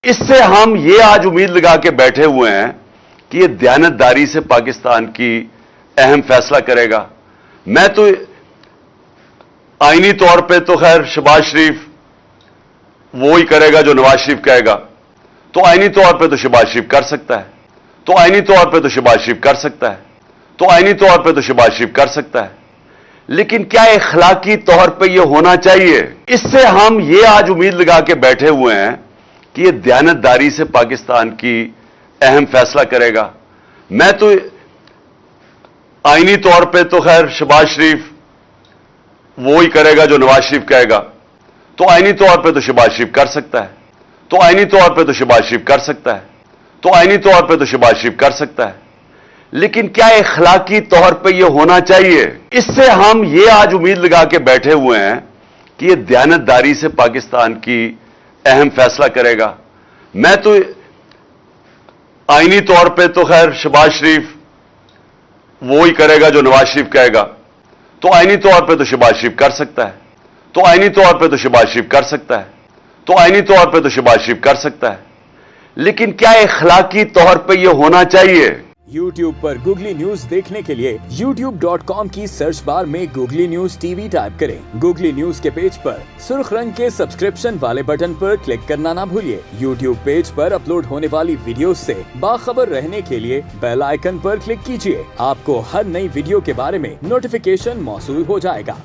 اس سے ہم یہ آج امید لگا کے بیٹھے ہوئے ہیں کہ یہ دیانتداری سے پاکستان کی اہم فیصلہ کرے گا. میں تو آئینی طور پہ تو خیر شہباز شریف وہی کرے گا جو نواز شریف کہے گا, تو آئینی طور پہ تو شہباز شریف کر سکتا ہے, تو آئینی طور پہ تو شہباز شریف کر سکتا ہے, تو آئینی طور پہ تو شہباز شریف کر سکتا ہے. لیکن کیا اخلاقی طور پہ یہ ہونا چاہیے؟ اس سے ہم یہ آج امید لگا کے بیٹھے ہوئے ہیں کہ یہ دیانتداری سے پاکستان کی اہم فیصلہ کرے گا. میں تو آئینی طور پہ تو خیر شہباز شریف وہی کرے گا جو نواز شریف کہے گا, تو آئینی طور پہ تو شہباز شریف کر سکتا ہے, تو آئینی طور پہ تو شہباز شریف کر سکتا ہے, تو آئینی طور پہ تو شہباز شریف کر سکتا ہے. لیکن کیا اخلاقی طور پہ یہ ہونا چاہیے؟ اس سے ہم یہ آج امید لگا کے بیٹھے ہوئے ہیں کہ یہ دیانتداری سے پاکستان کی اہم فیصلہ کرے گا. میں تو آئینی طور پہ تو خیر شہباز شریف وہی کرے گا جو نواز شریف کہے گا, تو آئینی طور پہ تو شہباز شریف کر سکتا ہے, تو آئینی طور پہ تو شہباز شریف کر سکتا ہے, تو آئینی طور پہ تو شہباز شریف کر سکتا ہے. لیکن کیا اخلاقی طور پہ یہ ہونا چاہیے؟ YouTube پر گوگلی نیوز دیکھنے کے لیے youtube.com کی سرچ بار میں googly news T V type کریں. گوگلی نیوز کے پیج پر سرخ رنگ کے سبسکرپشن والے بٹن پر کلک کرنا نہ بھولیے. YouTube پیج پر اپلوڈ ہونے والی ویڈیوز سے باخبر رہنے کے لیے بیل آئیکن پر کلک کیجیے. آپ کو ہر نئی ویڈیو کے بارے میں نوٹیفیکیشن موصول ہو جائے گا.